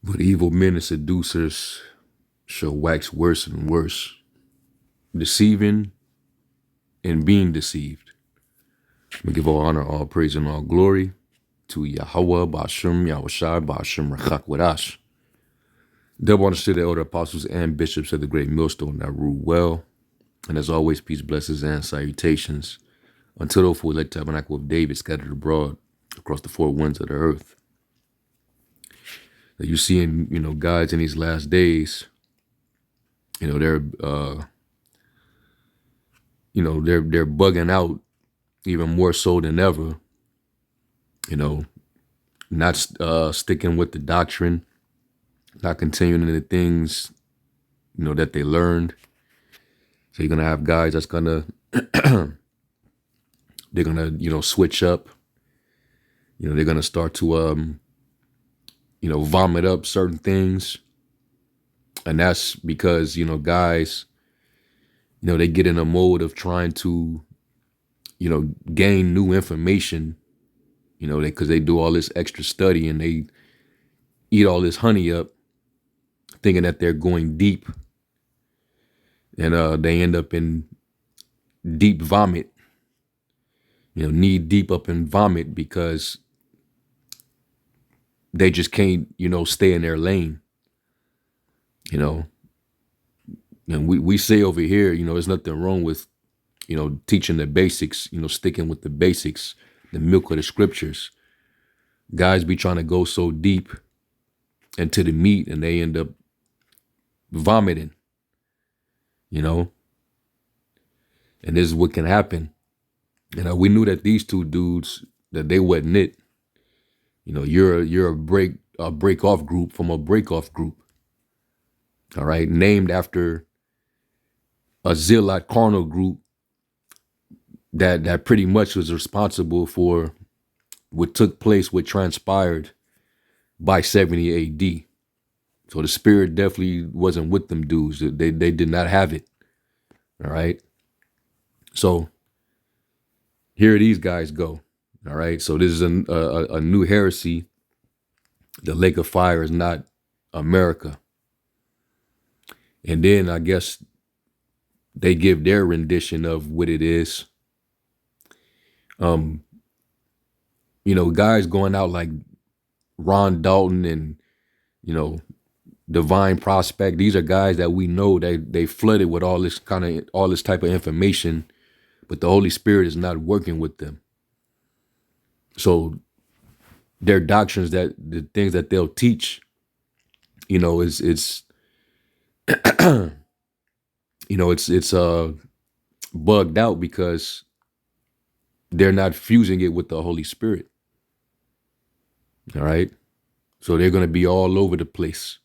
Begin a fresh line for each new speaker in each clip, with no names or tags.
But evil men and seducers shall wax worse and worse, deceiving and being deceived. We give all honor, all praise, and all glory to Yahweh, Ba'ashem, Yahushai, Ba'ashem, Rachak Wadash. Double honors to the elder apostles and bishops of the great millstone that rule well. And as always, peace, blessings, and salutations until the full elect tabernacle of David scattered abroad across the four winds of the earth. That you seeing, guys in these last days, they're bugging out even more so than ever. Not sticking with the doctrine, not continuing the things, that they learned. So you're gonna have guys that's gonna they're gonna switch up. They're gonna start to vomit up certain things, and that's because guys they get in a mode of trying to gain new information. Because they do all this extra study and they eat all this honey up, thinking that they're going deep, and they end up in deep vomit, knee deep up in vomit because they just can't, stay in their lane. And we say over here, there's nothing wrong with, teaching the basics, sticking with the basics, the milk of the scriptures. Guys be trying to go so deep into the meat and they end up vomiting, and this is what can happen. We knew that these two dudes, that they wasn't it. You're a break off group from a break off group. All right, named after a zealot carnal group that pretty much was responsible for what took place, what transpired by 70 AD. So the spirit definitely wasn't with them dudes. They did not have it. All right. So here these guys go. All right. So this is a new heresy. The lake of fire is not America. And then I guess they give their rendition of what it is. Guys going out like Ron Dalton and, Divine Prospect. These are guys that we know they flooded with all this type of information, but the Holy Spirit is not working with them. So their doctrines, that the things that they'll teach, it's bugged out because they're not fusing it with the Holy Spirit. All right. So they're going to be all over the place.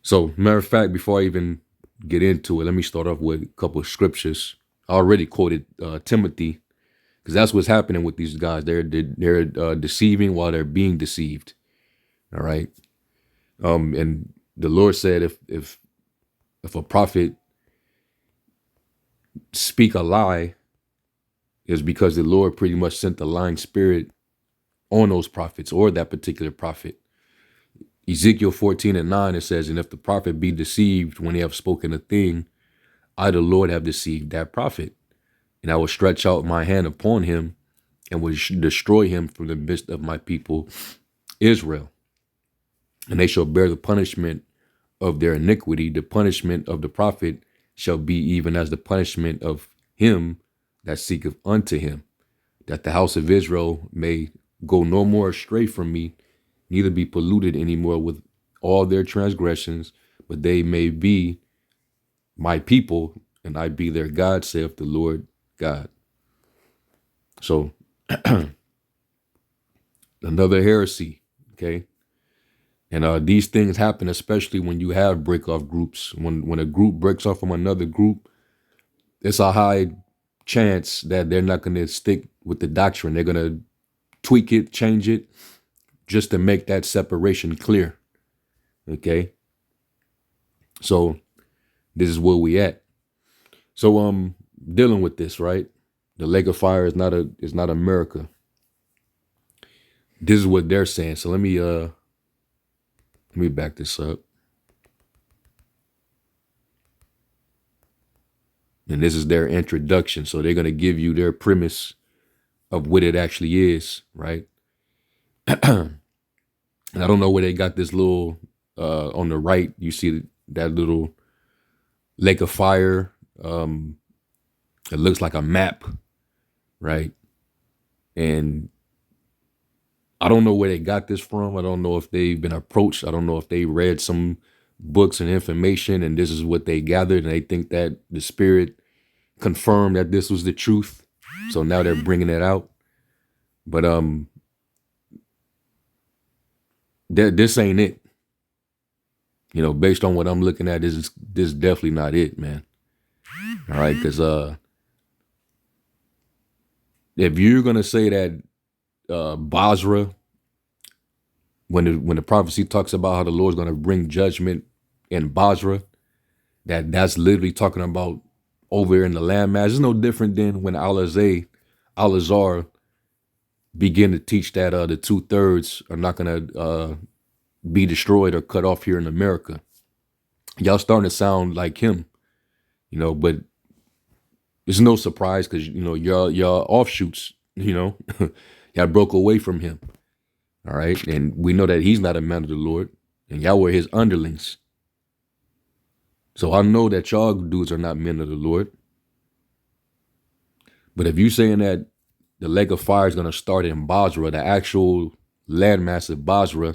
So matter of fact, before I even get into it, let me start off with a couple of scriptures. I already quoted Timothy, because that's what's happening with these guys. They're deceiving while they're being deceived. All right. And the Lord said, if a prophet speak a lie, is because the Lord pretty much sent the lying spirit on those prophets or that particular prophet. Ezekiel 14:9, it says, and if the prophet be deceived when he have spoken a thing, I, the Lord, have deceived that prophet. And I will stretch out my hand upon him and will destroy him from the midst of my people, Israel. And they shall bear the punishment of their iniquity. The punishment of the prophet shall be even as the punishment of him that seeketh unto him, that the house of Israel may go no more astray from me, neither be polluted anymore with all their transgressions, but they may be my people, and I be their God, saith the Lord God. So another heresy, okay? And these things happen especially when you have break-off groups. When a group breaks off from another group, it's a high chance that they're not going to stick with the doctrine. They're going to tweak it, change it, just to make that separation clear. Okay? So this is where we at. So dealing with this, right? The lake of fire is not America. This is what they're saying. So let me Let me back this up. And this is their introduction. So they're going to give you their premise of what it actually is, right? And I don't know where they got this little, on the right, you see that little lake of fire. It looks like a map, right? And I don't know where they got this from. I don't know if they've been approached. I don't know if they read some books and information and this is what they gathered and they think that the spirit confirmed that this was the truth. So now they're bringing it out. But this ain't it. You know, based on what I'm looking at, this is definitely not it, man. All right, because if you're gonna say that Basra, when the prophecy talks about how the Lord's gonna bring judgment in Basra, that's literally talking about over in the landmass. It's no different than when Al-Azhar begin to teach that the 2/3 are not gonna be destroyed or cut off here in America. Y'all starting to sound like him, you know, but it's no surprise because, you know, y'all offshoots, you know, y'all broke away from him. All right. And we know that he's not a man of the Lord and y'all were his underlings. So I know that y'all dudes are not men of the Lord. But if you're saying that the lake of fire is going to start in Basra, the actual landmass of Basra,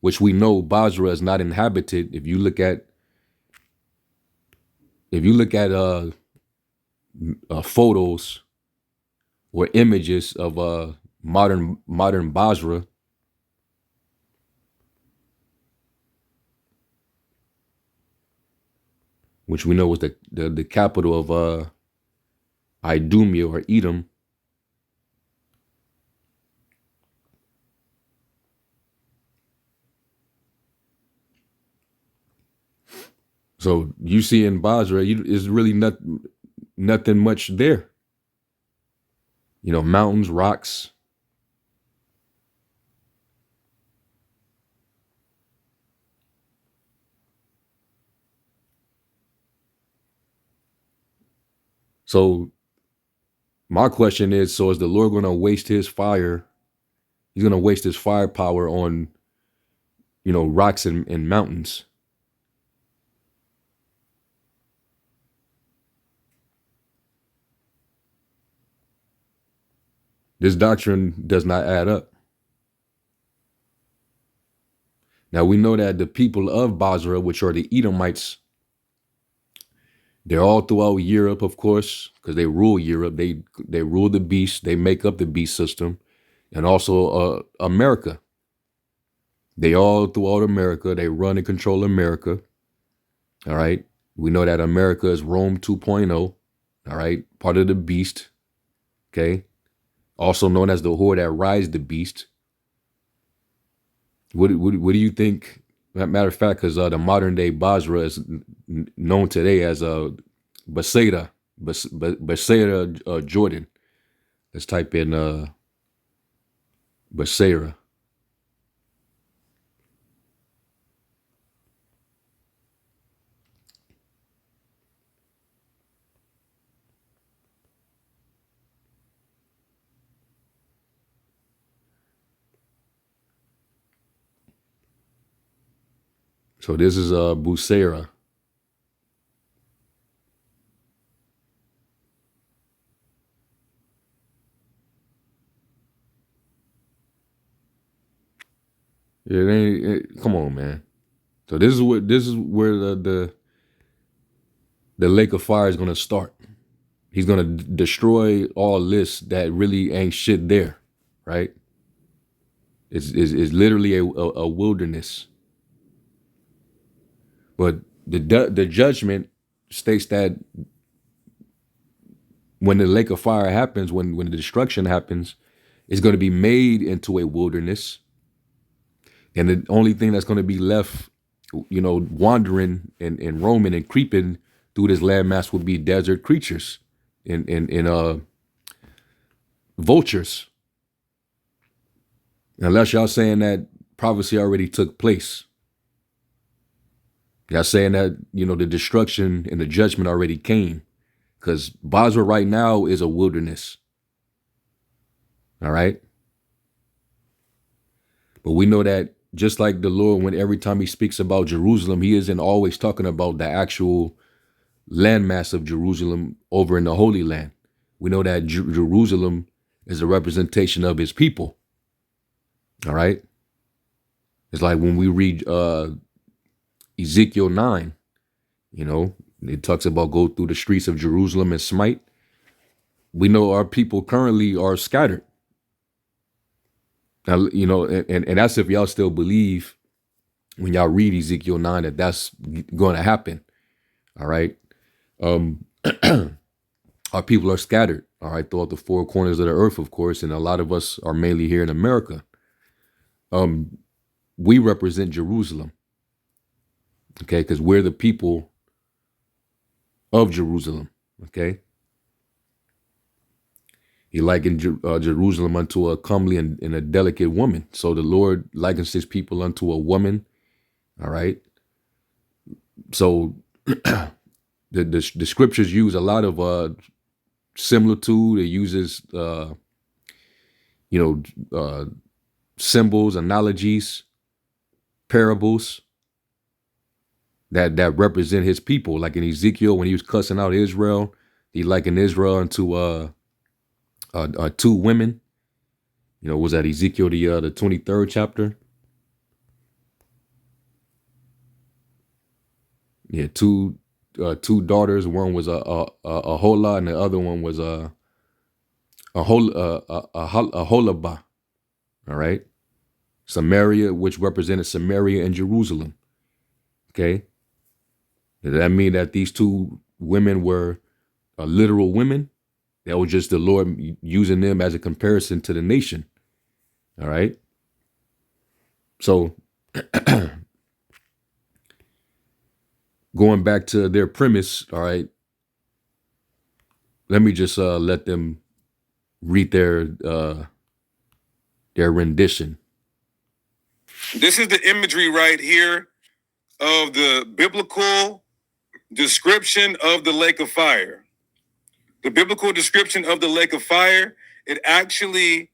which we know Basra is not inhabited. If you look at photos or images of modern Basra, which we know was the capital of Idumea or Edom. So you see in Basra, is really nothing much there. You know, mountains, rocks. So my question is, so is the Lord going to waste his fire? He's going to waste his firepower on, you know, rocks and mountains. This doctrine does not add up. Now we know that the people of Basra, which are the Edomites, they're all throughout Europe, of course, because they rule Europe. They rule the beast. They make up the beast system, and also America. They all throughout America. They run and control America. All right. We know that America is Rome 2.0. All right. Part of the beast. Okay. Also known as the whore that rides the beast. What do you think? Matter of fact, because the modern day Basra is known today as Bethsaida, Jordan. Let's type in Bethsaida. So this is Busera. Come on, man. So this is where the lake of fire is gonna start. He's gonna destroy all this that really ain't shit there, right? It's literally a wilderness. But the judgment states that when the lake of fire happens, when the destruction happens, it's going to be made into a wilderness. And the only thing that's going to be left, you know, wandering and roaming and creeping through this landmass will be desert creatures and vultures. Unless y'all saying that prophecy already took place. Y'all saying that, the destruction and the judgment already came, because Basra right now is a wilderness. All right. But we know that just like the Lord, when every time he speaks about Jerusalem, he isn't always talking about the actual landmass of Jerusalem over in the Holy Land. We know that Jerusalem is a representation of his people. All right. It's like when we read Ezekiel 9, it talks about go through the streets of Jerusalem and smite. We know our people currently are scattered. Now, and that's if y'all still believe when y'all read Ezekiel 9 that that's going to happen. All right. Our people are scattered, all right, throughout the four corners of the earth, of course, and a lot of us are mainly here in America. We represent Jerusalem, okay, because we're the people of Jerusalem, okay. He likened Jerusalem unto a comely and a delicate woman. So the Lord likens his people unto a woman, all right. So the scriptures use a lot of similitude. It uses symbols, analogies, parables that represent his people. Like in Ezekiel, when he was cussing out Israel, he likened Israel unto two women. Was that Ezekiel the 23rd chapter? Yeah, two daughters. One was a Hola, and the other one was a Holabah. All right, Samaria, which represented Samaria and Jerusalem. Okay, does that mean that these two women were literal women? That was just the Lord using them as a comparison to the nation. All right. So going back to their premise, all right, let me just let them read their rendition.
This is the imagery right here of the biblical description of the lake of fire. The biblical description of the lake of fire, it actually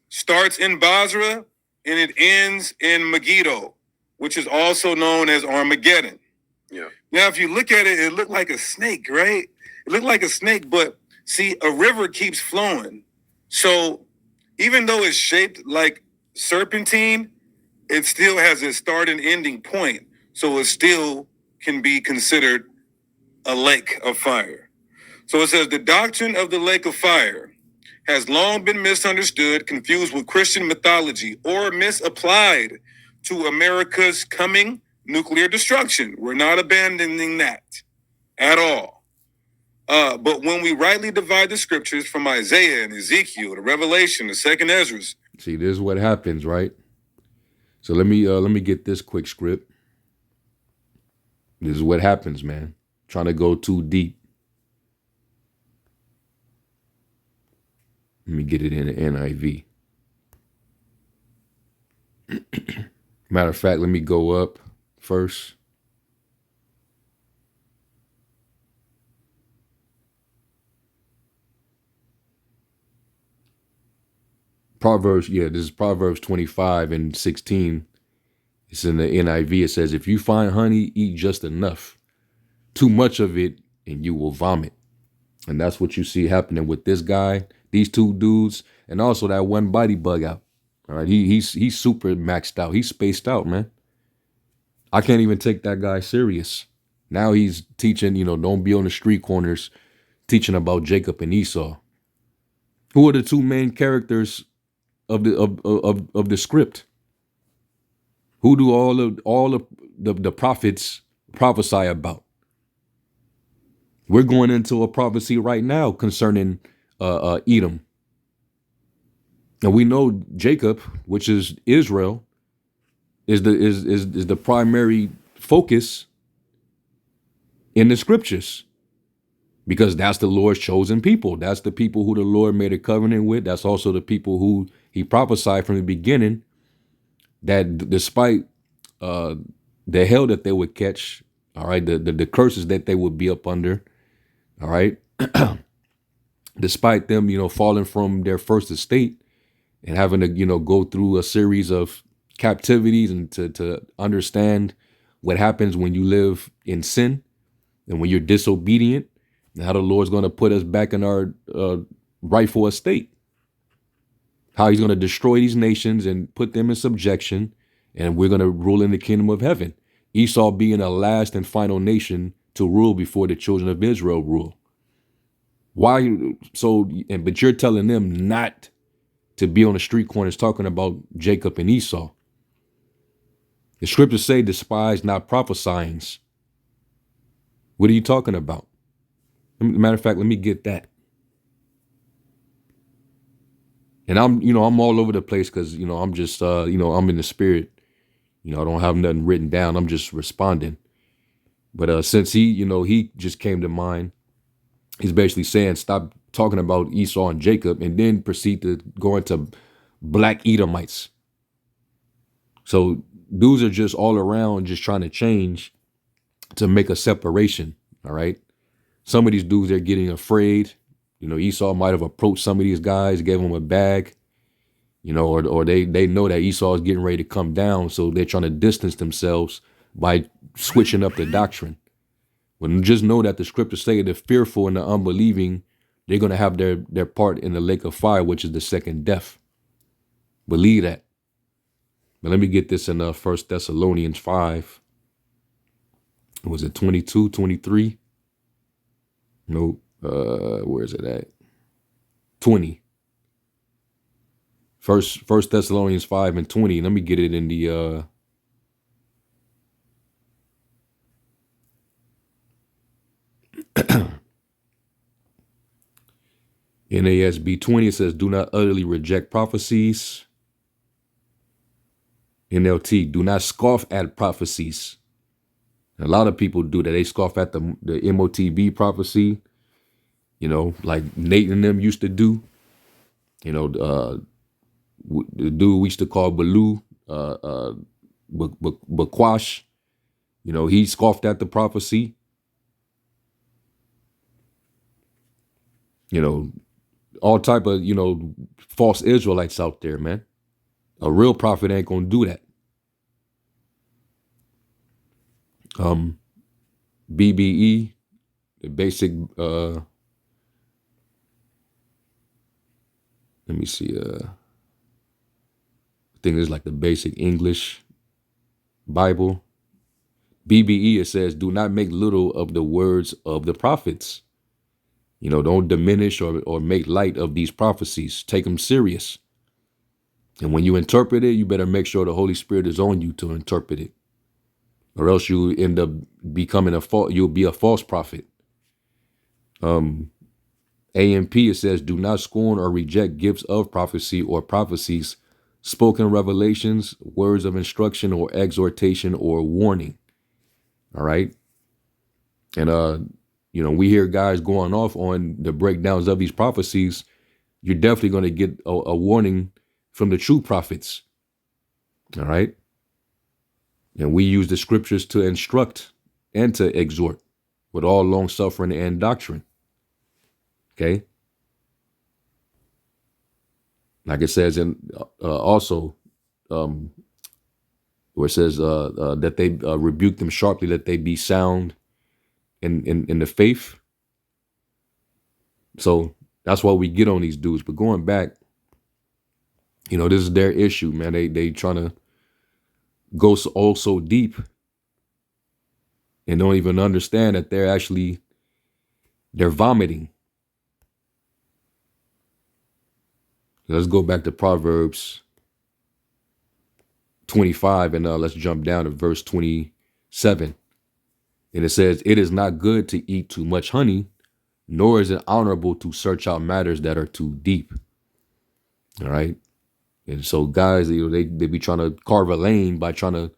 starts in Basra and it ends in Megiddo, which is also known as Armageddon. Yeah. Now, if you look at it, it looked like a snake, right? It looked like a snake, but see, a river keeps flowing. So even though it's shaped like serpentine, it still has a start and ending point. So it still can be considered a lake of fire. So it says the doctrine of the lake of fire has long been misunderstood, confused with Christian mythology, or misapplied to America's coming nuclear destruction. We're not abandoning that at all. But when we rightly divide the scriptures from Isaiah and Ezekiel, the Revelation, the second Ezra.
See, this is what happens, right? So let me get this quick script. This is what happens, man. Trying to go too deep. Let me get it in the NIV. Matter of fact, let me go up first. This is Proverbs 25 and 16. It's in the NIV. It says, if you find honey, eat just enough. Too much of it and you will vomit. And that's what you see happening with this guy, these two dudes, and also that one body bug out. All right, he's super maxed out. He's spaced out, man. I can't even take that guy serious. Now he's teaching, don't be on the street corners, teaching about Jacob and Esau. Who are the two main characters of the script? Who do all of the prophets prophesy about? We're going into a prophecy right now concerning Edom. And we know Jacob, which is Israel, is the primary focus in the scriptures, because that's the Lord's chosen people. That's the people who the Lord made a covenant with. That's also the people who he prophesied from the beginning that despite the hell that they would catch All right. The curses that they would be up under. All right. Despite them, falling from their first estate and having to, go through a series of captivities and to understand what happens when you live in sin and when you're disobedient, and how the Lord's going to put us back in our rightful estate. How he's going to destroy these nations and put them in subjection, and we're going to rule in the kingdom of heaven. Esau being a last and final nation to rule before the children of Israel rule. Why? But you're telling them not to be on the street corners talking about Jacob and Esau. The scriptures say, despise not prophesying. What are you talking about? Matter of fact, let me get that. And I'm all over the place because, I'm just, I'm in the spirit. I don't have nothing written down. I'm just responding. But since he just came to mind, he's basically saying, stop talking about Esau and Jacob, and then proceed to go into black Edomites. So dudes are just all around just trying to change to make a separation. All right. Some of these dudes, they're getting afraid. Esau might have approached some of these guys, gave them a bag, or they know that Esau is getting ready to come down. So they're trying to distance themselves by switching up the doctrine. But just know that the scriptures say the fearful and the unbelieving, they're going to have their part in the lake of fire, which is the second death. Believe that. But let me get this in 1 Thessalonians 5. Was it 22, 23? Nope. Where is it at? 20. First Thessalonians 5 and 20. Let me get it in the NASB 20. It says, do not utterly reject prophecies. NLT, do not scoff at prophecies. A lot of people do that. They scoff at the MOTB prophecy, like Nate and them used to do. The dude we used to call Baloo, Bakwash, he scoffed at the prophecy. All type of, false Israelites out there, man. A real prophet ain't gonna do that. BBE, the basic, let me see, I think it's like the basic English Bible. BBE, it says, do not make little of the words of the prophets. Don't diminish or make light of these prophecies. Take them serious. And when you interpret it, you better make sure the Holy Spirit is on you to interpret it. Or else you end up becoming you'll be a false prophet. AMP, it says, do not scorn or reject gifts of prophecy or prophecies, spoken revelations, words of instruction or exhortation or warning. All right. And, we hear guys going off on the breakdowns of these prophecies. You're definitely going to get a warning from the true prophets. All right. And we use the scriptures to instruct and to exhort with all long suffering and doctrine. Okay. Like it says in also where it says that they rebuke them sharply, that they be sound in the faith. So that's why we get on these dudes. But going back, this is their issue, man. They trying to go so deep and don't even understand that they're vomiting. Let's go back to Proverbs 25 and let's jump down to verse 27. And it says, it is not good to eat too much honey, nor is it honorable to search out matters that are too deep. All right. And so guys, they be trying to carve a lane by trying to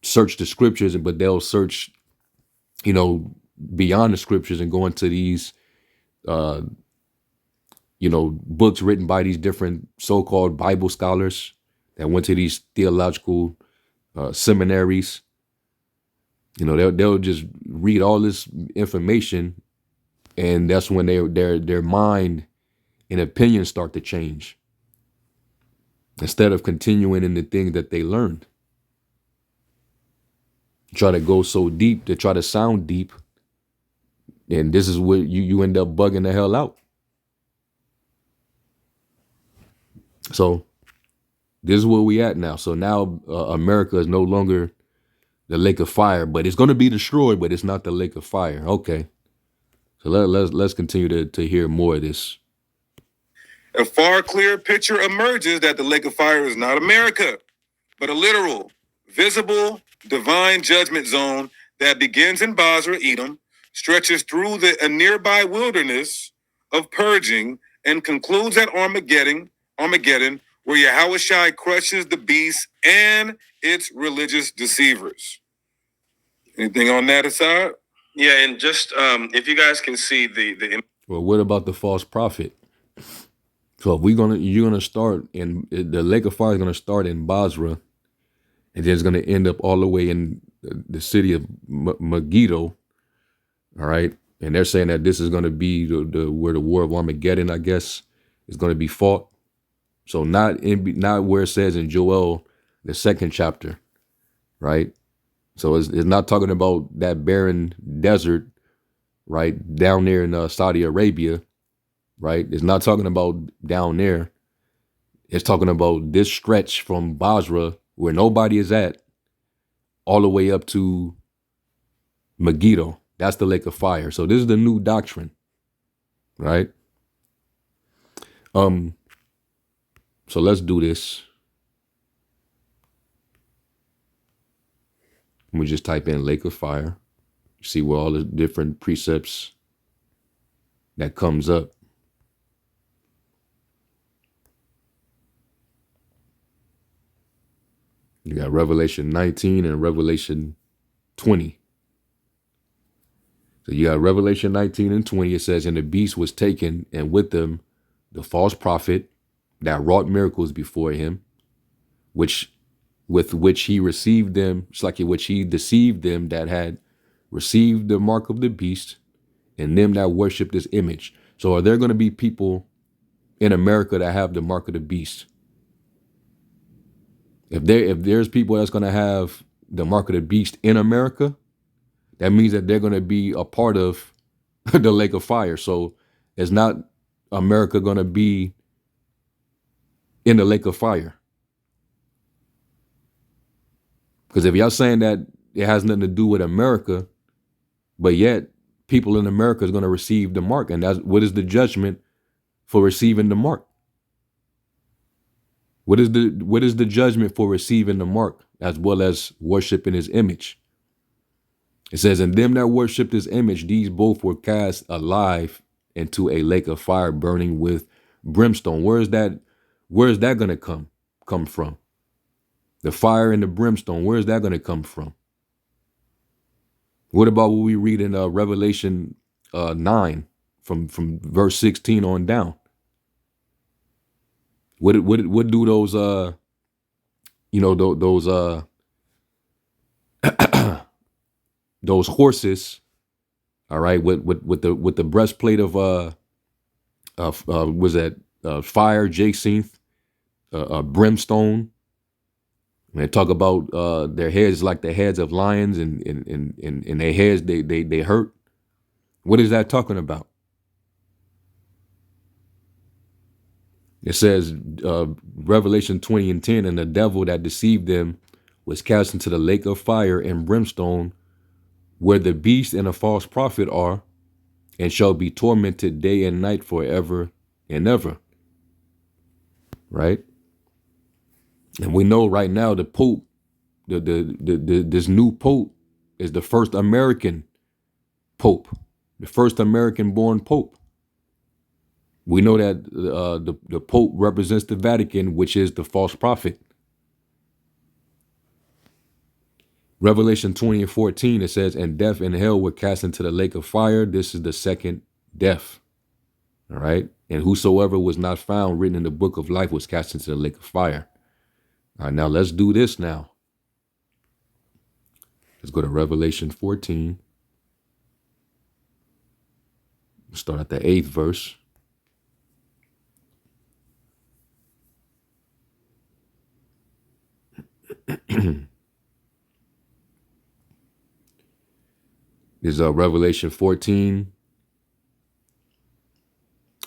search the scriptures, but they'll search, beyond the scriptures and go into these, books written by these different so-called Bible scholars that went to these theological seminaries. You know, they'll just read all this information, and that's when their mind and opinions start to change instead of continuing in the things that they learned. Try to go so deep to try to sound deep, and this is what you end up bugging the hell out. So this is where we at now. So now America is no longer the lake of fire, but it's going to be destroyed, but it's not the lake of fire. Okay. So let's continue to hear more of this.
A far clearer picture emerges that the lake of fire is not America, but a literal, visible, divine judgment zone that begins in Basra, Edom, stretches through a nearby wilderness of purging, and concludes at Armageddon, where Yahushua crushes the beast and its religious deceivers. Anything on that aside? Yeah, and just if you guys can see the
Well, what about the false prophet? So if you're gonna start in the lake of fire is gonna start in Basra, and then it's gonna end up all the way in the city of Megiddo. All right, and they're saying that this is gonna be where the war of Armageddon, I guess, is gonna be fought. So not where it says in Joel, the 2nd chapter, right? So it's not talking about that barren desert, right, down there in Saudi Arabia, right? It's not talking about down there. It's talking about this stretch from Basra, where nobody is at, all the way up to Megiddo. That's the lake of fire. So this is the new doctrine, right? So let's do this. We just type in lake of fire. You see where all the different precepts that comes up. You got Revelation 19 and Revelation 20. So you got Revelation 19 and 20. It says, and the beast was taken, and with them the false prophet that wrought miracles before him, with which he received them, it's like which he deceived them that had received the mark of the beast, and them that worshiped his image. So are there going to be people in America that have the mark of the beast? If there's people that's going to have the mark of the beast in America, that means that they're going to be a part of the lake of fire. So it's not America going to be in the lake of fire. Because if y'all saying that it has nothing to do with America, but yet people in America is going to receive the mark, and that's what is the judgment for receiving the mark? What is the judgment for receiving the mark as well as worshiping his image? It says, and them that worshiped his image, these both were cast alive into a lake of fire burning with brimstone. Where is that going to come from? The fire and the brimstone, where is that going to come from? What about what we read in Revelation 9 from verse 16 on down? What do those those horses, all right, with the breastplate of was that fire, jacinth, brimstone? When they talk about their heads like the heads of lions, and their heads they hurt. What is that talking about? It says Revelation 20 and 10, and the devil that deceived them was cast into the lake of fire and brimstone, where the beast and a false prophet are, and shall be tormented day and night forever and ever. Right? And we know right now the Pope, this new Pope is the first American Pope, the first American-born Pope. We know that the Pope represents the Vatican, which is the false prophet. Revelation 20 and 14, it says, and death and hell were cast into the lake of fire. This is the second death. All right. And whosoever was not found written in the book of life was cast into the lake of fire. All right, now let's do this now. Let's go to Revelation 14. Start at the 8th verse. This is Revelation 14.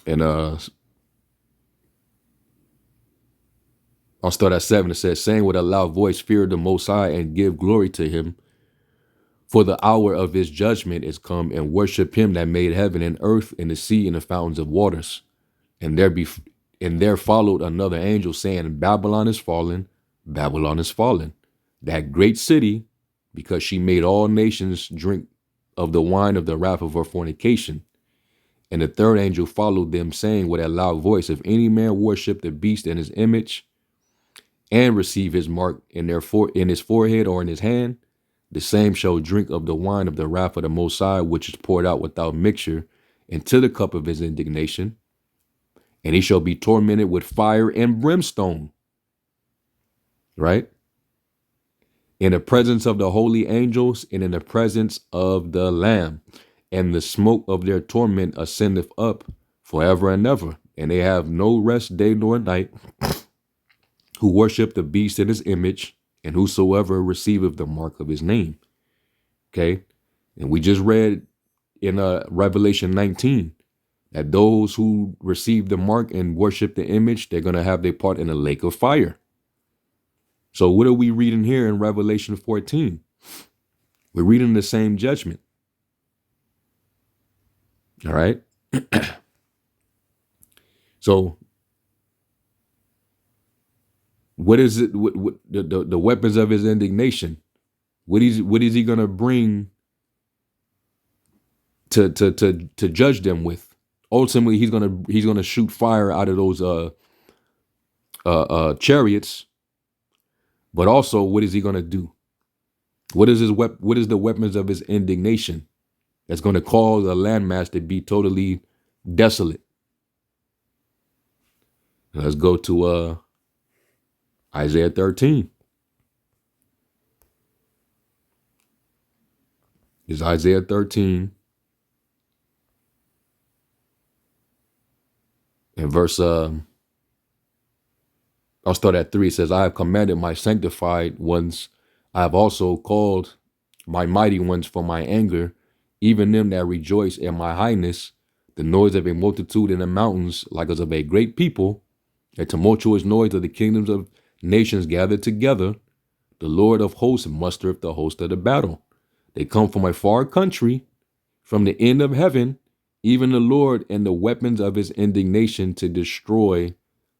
And I'll start at 7. It says, saying with a loud voice, fear the Most High and give glory to him. For the hour of his judgment is come, and worship him that made heaven and earth and the sea and the fountains of waters. And there followed another angel saying, Babylon is fallen, that great city, because she made all nations drink of the wine of the wrath of her fornication. And the third angel followed them, saying with a loud voice, if any man worship the beast in his image and receive his mark in his forehead or in his hand, the same shall drink of the wine of the wrath of the Most High, which is poured out without mixture into the cup of his indignation. And he shall be tormented with fire and brimstone. Right? In the presence of the holy angels and in the presence of the Lamb. And the smoke of their torment ascendeth up forever and ever. And they have no rest day nor night, who worship the beast in his image, and whosoever receiveth the mark of his name. Okay. And we just read in Revelation 19 that those who receive the mark and worship the image, they're going to have their part in the lake of fire. So what are we reading here in Revelation 14? We're reading the same judgment. All right. So what is it? What the weapons of his indignation? What is he going to bring to judge them with? Ultimately, he's gonna shoot fire out of those chariots. But also, what is he gonna do? What is the weapons of his indignation that's going to cause a landmass to be totally desolate? Let's go to Isaiah 13. It's Isaiah 13 and verse I'll start at 3. It says, I have commanded my sanctified ones, I have also called my mighty ones for my anger, even them that rejoice in my highness, the noise of a multitude in the mountains, like as of a great people, a tumultuous noise of the kingdoms of nations gathered together. The Lord of hosts mustereth the host of the battle. They come from a far country, from the end of heaven, even the Lord and the weapons of his indignation to destroy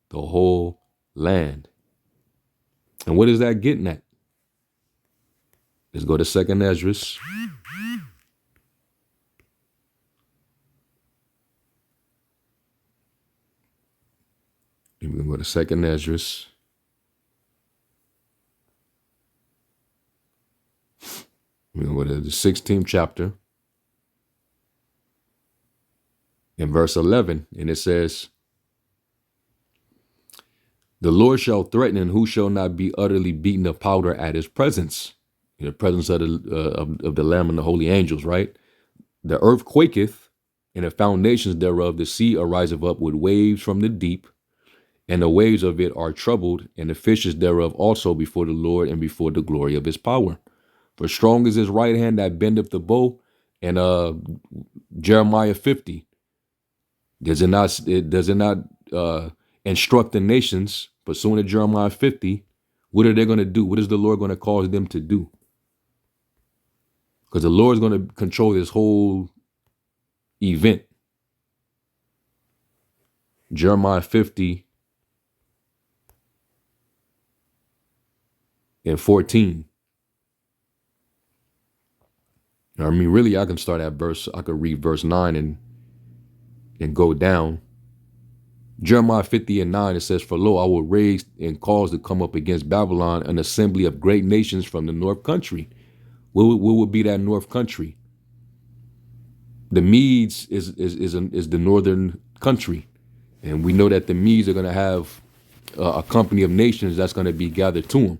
the whole land. And what is that getting at? Let's go to 2nd Esdras. We're going to go to 2nd Esdras. We're going to go to the 16th chapter. In verse 11, and it says, the Lord shall threaten, and who shall not be utterly beaten to powder at his presence? In the presence of the Lamb and the holy angels, right? The earth quaketh, and the foundations thereof, the sea ariseth up with waves from the deep, and the waves of it are troubled, and the fishes thereof also before the Lord and before the glory of his power. For strong is his right hand that bendeth the bow. And Jeremiah 50. Does it not instruct the nations pursuant to Jeremiah 50? What are they going to do? What is the Lord going to cause them to do? Because the Lord is going to control this whole event. Jeremiah 50 and 14. I mean, really, I can start at I could read verse 9 and go down. Jeremiah 50 and 9, it says, for lo, I will raise and cause to come up against Babylon an assembly of great nations from the north country. What would be that north country? The Medes is the northern country. And we know that the Medes are going to have a company of nations that's going to be gathered to them.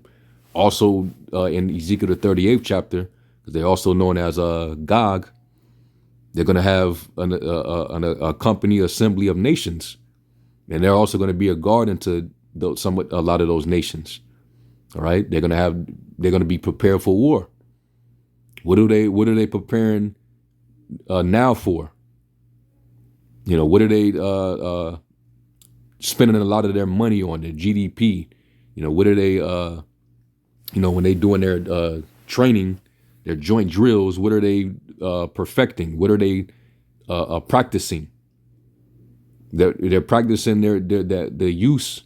Also, in Ezekiel the 38th chapter, they're also known as Gog. They're going to have a company assembly of nations, and they're also going to be a guard into a lot of those nations. All right, they're going to be prepared for war. What are they preparing now for? What are they spending a lot of their money on, their GDP? What are they when they doing their training, their joint drills? What are they perfecting? What are they practicing? They're practicing the use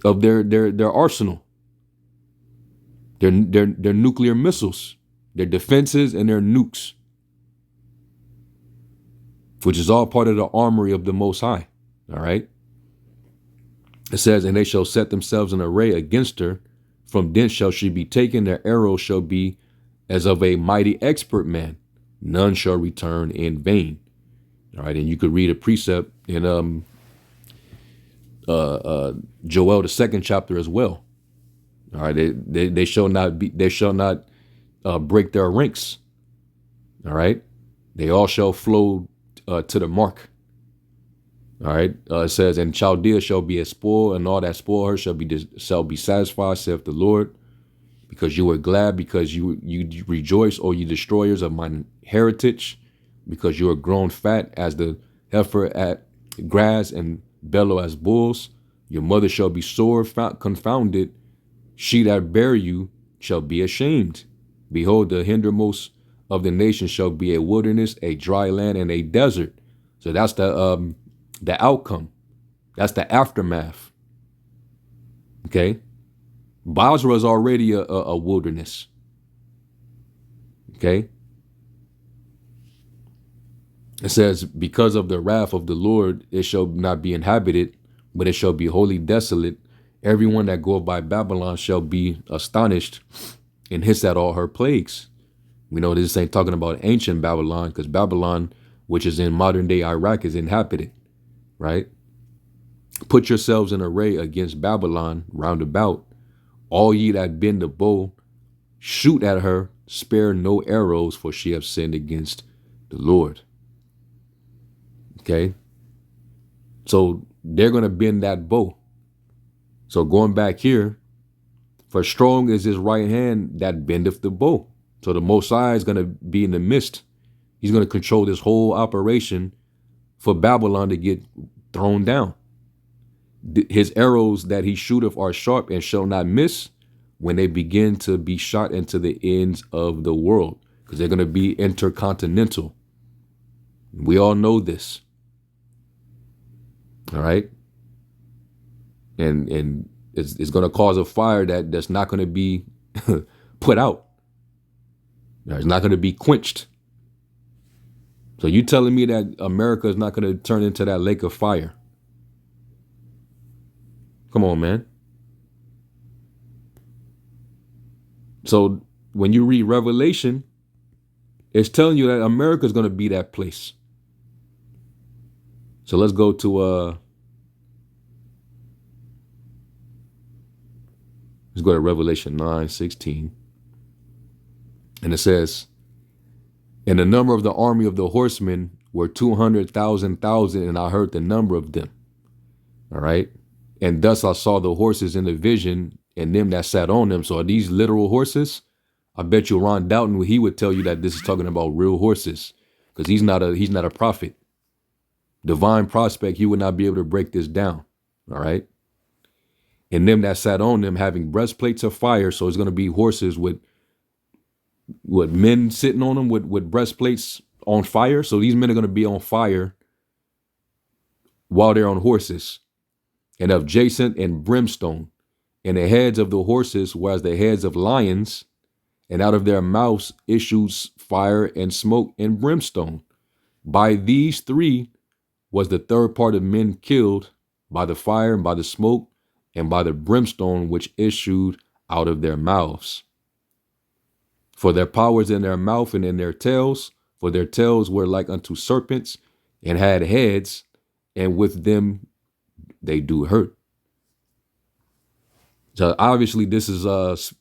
of their arsenal, their nuclear missiles, their defenses, and their nukes, which is all part of the armory of the Most High. All right. It says, and they shall set themselves in array against her. From thence shall she be taken. Their arrows shall be as of a mighty expert man. None shall return in vain. All right. And you could read a precept in Joel, the 2nd chapter as well. All right. They shall not break their ranks. All right. They all shall flow to the mark. All right. It says, and Chaldea shall be a spoil, and all that spoil her shall be satisfied, saith the Lord, because you were glad, because you rejoice, O ye destroyers of my heritage, because you are grown fat as the heifer at grass and bellow as bulls. Your mother shall be sore confounded. She that bare you shall be ashamed. Behold, the hindermost of the nations shall be a wilderness, a dry land, and a desert. So that's the outcome. That's the aftermath. Okay. Basra is already a wilderness. Okay. It says, because of the wrath of the Lord, it shall not be inhabited, but it shall be wholly desolate. Everyone that goeth by Babylon shall be astonished and hiss at all her plagues. We know this ain't talking about ancient Babylon, because Babylon, which is in modern day Iraq, is inhabited. Right? Put yourselves in array against Babylon round about. All ye that bend the bow, shoot at her, spare no arrows, for she hath sinned against the Lord. Okay? So they're going to bend that bow. So going back here, for strong is his right hand that bendeth the bow. So the Most High is going to be in the midst. He's going to control this whole operation for Babylon to get thrown down. His arrows that he shooteth are sharp and shall not miss when they begin to be shot into the ends of the world, because they're going to be intercontinental. We all know this. All right. And it's going to cause a fire that's not going to be put out. It's not going to be quenched. So you telling me that America is not going to turn into that lake of fire? Come on, man. So when you read Revelation, it's telling you that America is going to be that place. So let's go to Revelation 9:16. And it says, and the number of the army of the horsemen were 200,000, and I heard the number of them. All right. And thus I saw the horses in the vision, and them that sat on them. So are these literal horses? I bet you Ron Dalton, he would tell you that this is talking about real horses, because he's not a prophet. Divine prospect, he would not be able to break this down. All right. And them that sat on them having breastplates of fire. So it's going to be horses with men sitting on them with breastplates on fire. So these men are going to be on fire while they're on horses, and of jacinth and brimstone. And the heads of the horses were as the heads of lions, and out of their mouths issues fire and smoke and brimstone. By these three was the third part of men killed, by the fire and by the smoke and by the brimstone which issued out of their mouths. For their powers in their mouth and in their tails, for their tails were like unto serpents, and had heads, and with them they do hurt. So obviously this is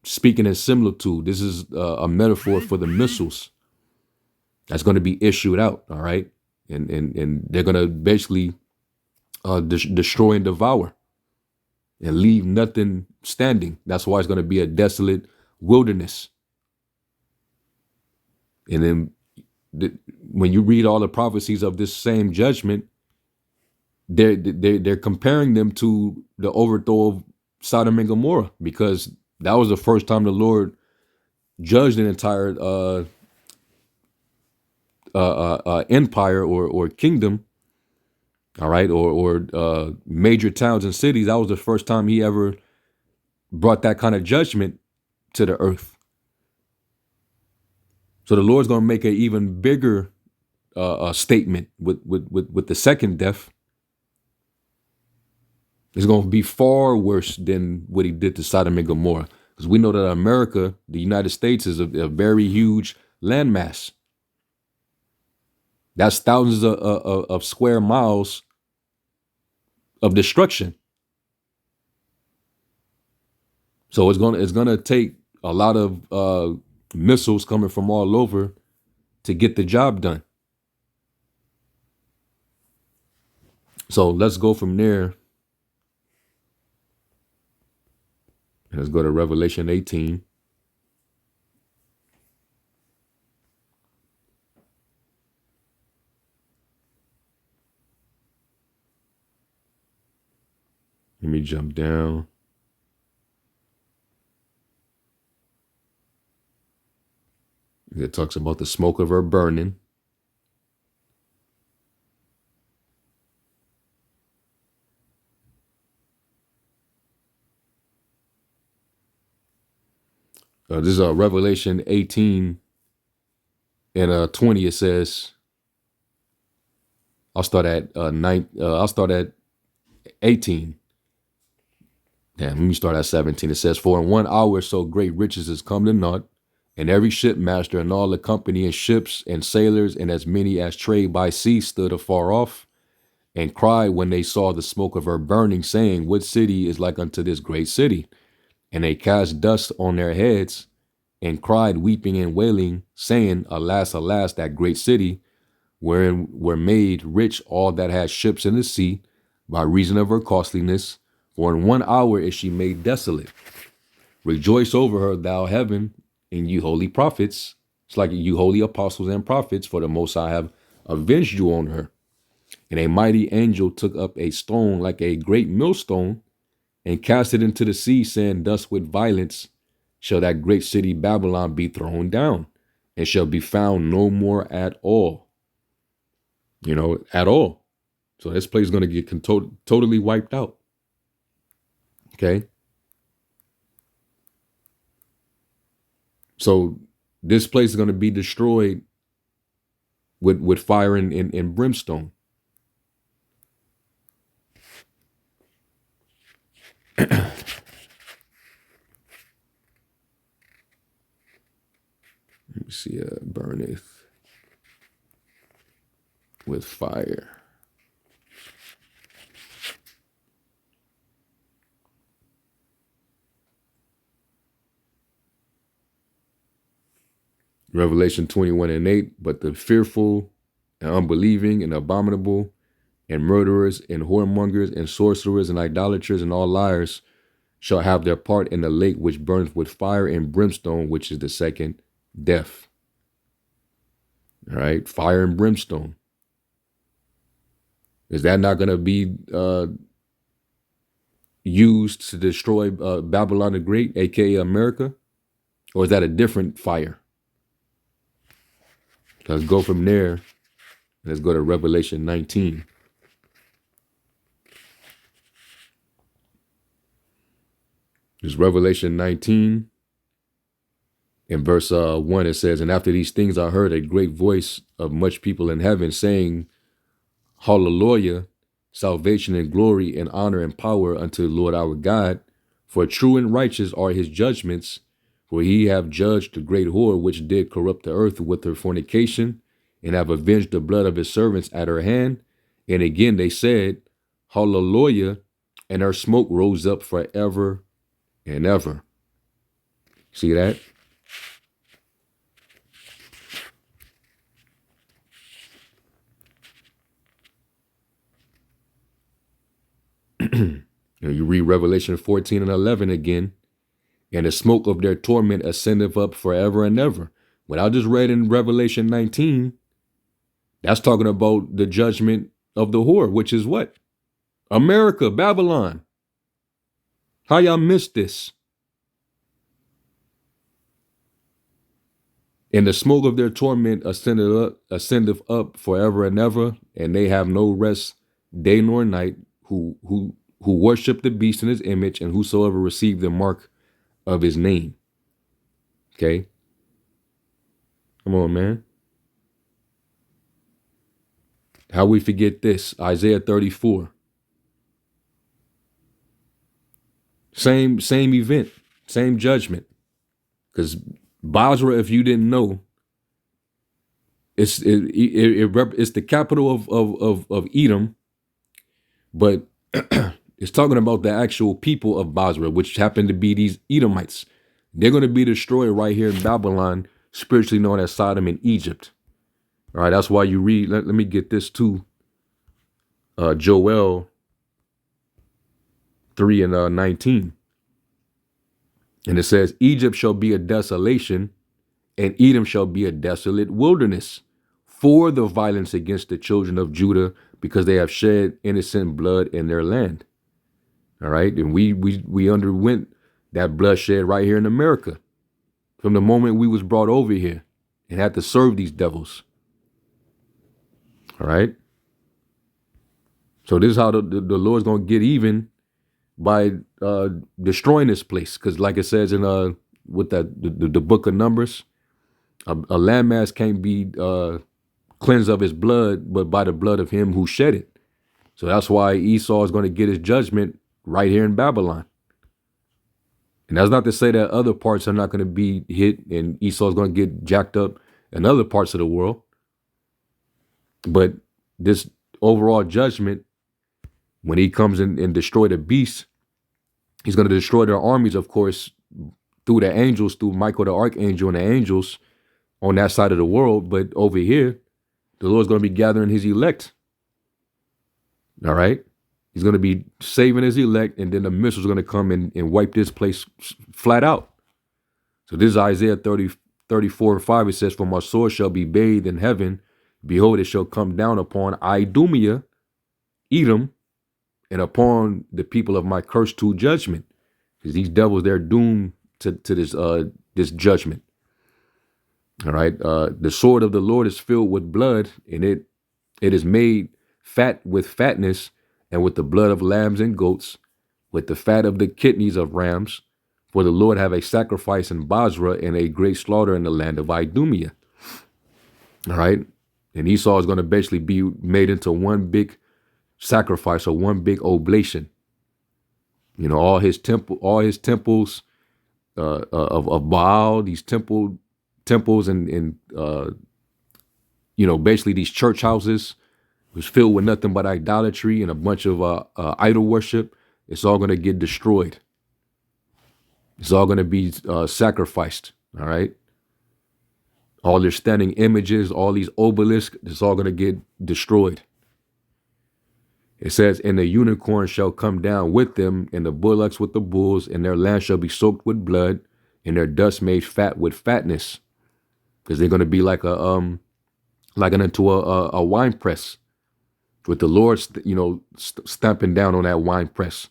speaking in similitude. This is a metaphor for the missiles that's going to be issued out. All right. And they're going to basically destroy and devour and leave nothing standing. That's why it's going to be a desolate wilderness. And then when you read all the prophecies of this same judgment, they're comparing them to the overthrow of Sodom and Gomorrah, because that was the first time the Lord judged an entire empire or kingdom, all right, or major towns and cities. That was the first time he ever brought that kind of judgment to the earth. So the Lord's going to make an even bigger statement with the second death. It's going to be far worse than what he did to Sodom and Gomorrah, because we know that America, the United States, is a very huge landmass. That's thousands of square miles of destruction. So it's gonna take a lot of missiles coming from all over to get the job done. So let's go from there. Let's go to Revelation 18. Let me jump down. It talks about the smoke of her burning. This is Revelation 18 and 20. It says, I'll start at 18. Damn, let me start at 17. It says, for in 1 hour so great riches is come to naught, and every shipmaster and all the company and ships and sailors and as many as trade by sea stood afar off and cried when they saw the smoke of her burning, saying, what city is like unto this great city? And they cast dust on their heads and cried, weeping and wailing, saying, alas, alas, that great city, wherein were made rich all that had ships in the sea, by reason of her costliness. For in 1 hour is she made desolate. Rejoice over her, thou heaven, and you holy prophets. It's like you holy apostles and prophets, for the Most High have avenged you on her. And a mighty angel took up a stone like a great millstone and cast it into the sea, saying, thus with violence shall that great city Babylon be thrown down, and shall be found no more at all. At all. So this place is going to get totally wiped out. Okay. So this place is going to be destroyed with fire and brimstone. Let me see. Burneth with fire. Revelation 21 and 8, but the fearful and unbelieving and abominable and murderers and whoremongers and sorcerers and idolaters and all liars shall have their part in the lake which burneth with fire and brimstone, which is the second death. All right, fire and brimstone. Is that not going to be used to destroy Babylon the Great, aka America? Or is that a different fire? Let's go from there. Let's go to Revelation 19. It's Revelation 19. In verse 1, it says, and after these things I heard a great voice of much people in heaven saying, hallelujah, salvation and glory and honor and power unto the Lord our God, for true and righteous are his judgments. For he have judged the great whore which did corrupt the earth with her fornication, and have avenged the blood of his servants at her hand. And again they said, hallelujah, and her smoke rose up forever and ever. See that? You read Revelation 14 and 11 again. And the smoke of their torment ascendeth up forever and ever. What I just read in Revelation 19, that's talking about the judgment of the whore, which is what? America, Babylon. How y'all missed this? And the smoke of their torment ascendeth up forever and ever, and they have no rest day nor night, who worship the beast in his image, and whosoever receive the mark of his name. Okay? Come on, man. How we forget this? Isaiah 34. Same event, same judgment. Because Basra, if you didn't know, it's the capital of Edom, but it's talking about the actual people of Basra, which happen to be these Edomites. They're going to be destroyed right here in Babylon, spiritually known as Sodom and Egypt. All right, that's why you read. Let me get this too. Joel 3 and 19. And it says, Egypt shall be a desolation, and Edom shall be a desolate wilderness for the violence against the children of Judah, because they have shed innocent blood in their land. All right. And we underwent that bloodshed right here in America from the moment we was brought over here and had to serve these devils. All right. So this is how the Lord's going to get even by destroying this place. Because like it says in with that the book of Numbers, a landmass can't be cleansed of his blood, but by the blood of him who shed it. So that's why Esau is going to get his judgment right here in Babylon. And that's not to say that other parts are not going to be hit and Esau is going to get jacked up in other parts of the world. But this overall judgment, when he comes in and destroy the beast, he's going to destroy their armies, of course, through the angels, through Michael the archangel and the angels on that side of the world. But over here, the Lord's going to be gathering his elect. All right. He's going to be saving his elect, and then the missiles are going to come and wipe this place flat out. So this is Isaiah 34:5. It says, for my sword shall be bathed in heaven. Behold, it shall come down upon Idumea, Edom, and upon the people of my curse to judgment. Because these devils, they're doomed to this judgment. All right. The sword of the Lord is filled with blood, and it is made fat with fatness, and with the blood of lambs and goats, with the fat of the kidneys of rams. For the Lord have a sacrifice in Basra, and a great slaughter in the land of Idumea. All right. And Esau is going to basically be made into one big sacrifice, or one big oblation. You know, all his temples of Baal, these temples and basically these church houses was filled with nothing but idolatry and a bunch of idol worship. It's all going to get destroyed. It's all going to be sacrificed. All right. All their standing images, all these obelisks, it's all going to get destroyed. It says, and the unicorn shall come down with them, and the bullocks with the bulls, and their land shall be soaked with blood, and their dust made fat with fatness. Because they're going to be like into a wine press, with the Lord, stamping down on that wine press.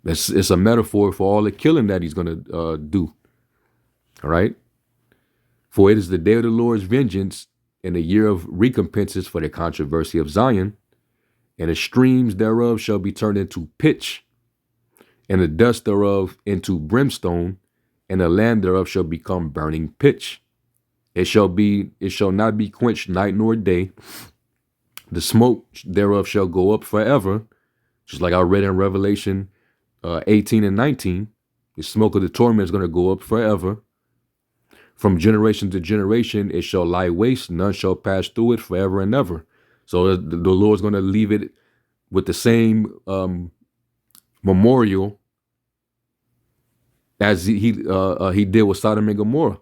It's a metaphor for all the killing that he's going to do. All right. For it is the day of the Lord's vengeance, and the year of recompenses for the controversy of Zion. And the streams thereof shall be turned into pitch, and the dust thereof into brimstone, and the land thereof shall become burning pitch. It shall not be quenched night nor day. The smoke thereof shall go up forever, just like I read in Revelation 18 and 19. The smoke of the torment is going to go up forever. From generation to generation, it shall lie waste. None shall pass through it forever and ever. So the Lord's going to leave it with the same memorial as he did with Sodom and Gomorrah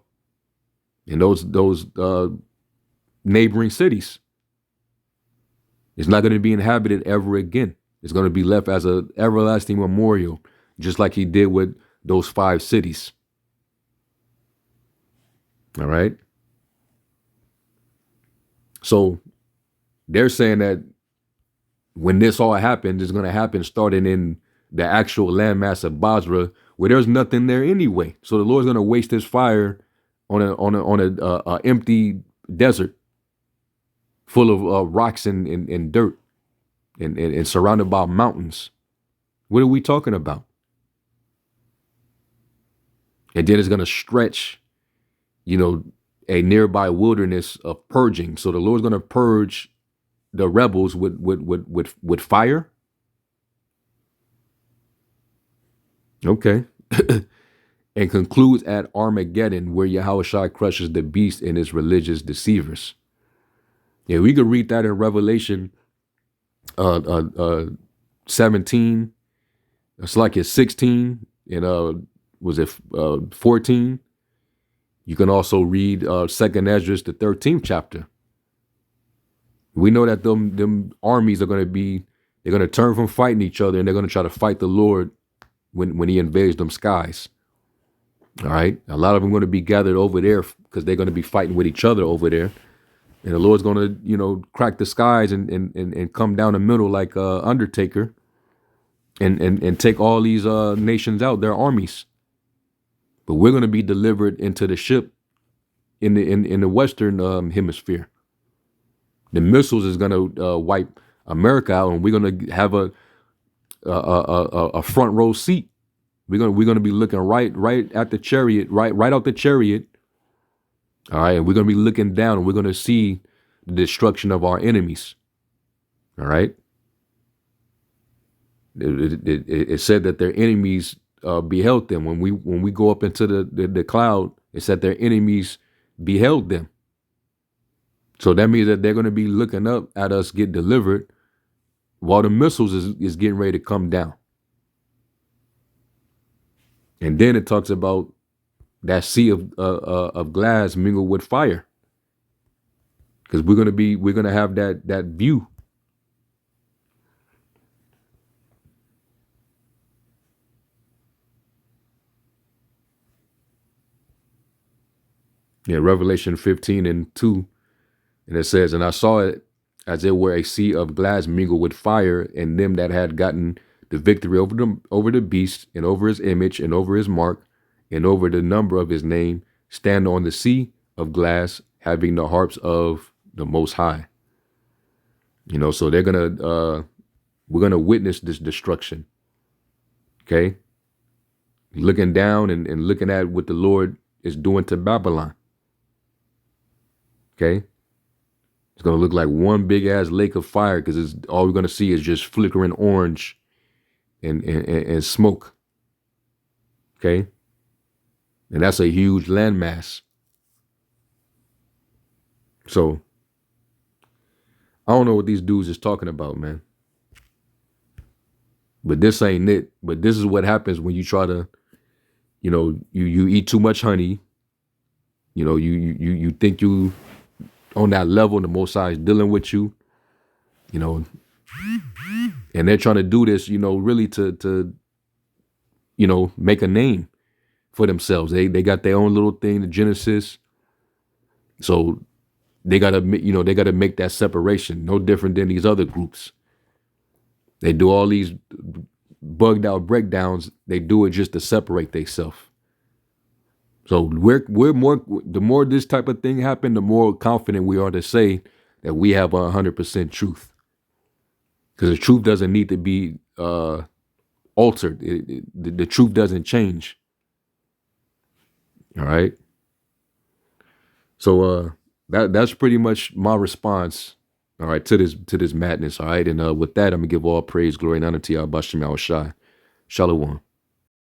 and those neighboring cities. It's not going to be inhabited ever again. It's going to be left as an everlasting memorial, just like he did with those 5 cities. All right. So they're saying that when this all happens, it's going to happen starting in the actual landmass of Basra, where there's nothing there anyway. So the Lord's going to waste his fire on a empty desert full of rocks and dirt and surrounded by mountains. What are we talking about? And then it's going to stretch, a nearby wilderness of purging. So the Lord's going to purge the rebels with fire. Okay. And concludes at Armageddon, where Yahushua crushes the beast and his religious deceivers. Yeah, we could read that in Revelation 17. It's like it's 16 and was it 14? You can also read Second Ezra, the 13th chapter. We know that them armies are they're going to turn from fighting each other and they're going to try to fight the Lord when he invades them skies. All right. A lot of them are going to be gathered over there because they're going to be fighting with each other over there. And the Lord's going to, crack the skies and come down the middle like Undertaker and take all these nations out, their armies. But we're going to be delivered into the ship in the Western hemisphere. The missiles is going to wipe America out, and we're going to have a front row seat. We're going to be looking right at the chariot, right out the chariot. All right, and we're going to be looking down, and we're going to see the destruction of our enemies. All right. It said that their enemies beheld them. When we go up into the cloud, it said their enemies beheld them. So that means that they're going to be looking up at us get delivered while the missiles is getting ready to come down. And then it talks about that sea of glass mingled with fire, because we're gonna have that view. Yeah, Revelation 15:2, and it says, "And I saw it as it were a sea of glass mingled with fire, and them that had gotten the victory over the beast and over his image and over his mark and over the number of his name, stand on the sea of glass, having the harps of the Most High." So we're gonna witness this destruction. Okay, looking down and looking at what the Lord is doing to Babylon. Okay, it's gonna look like one big ass lake of fire, because all we're gonna see is just flickering orange and smoke. Okay. And that's a huge landmass. So I don't know what these dudes is talking about, man. But this ain't it. But this is what happens when you try to, you eat too much honey. You think you on that level, and the Most High is dealing with you. And they're trying to do this, really to make a name for themselves. They got their own little thing, the Genesis. So they gotta make that separation. No different than these other groups. They do all these bugged out breakdowns. They do it just to separate themselves. So we're more. The more this type of thing happen, the more confident we are to say that we have 100% truth. Because the truth doesn't need to be altered. The truth doesn't change. All right. So that's pretty much my response. All right, to this madness. All right, and with that, I'm gonna give all praise, glory, and honor to Yahweh Shem Yahushai. Shalom.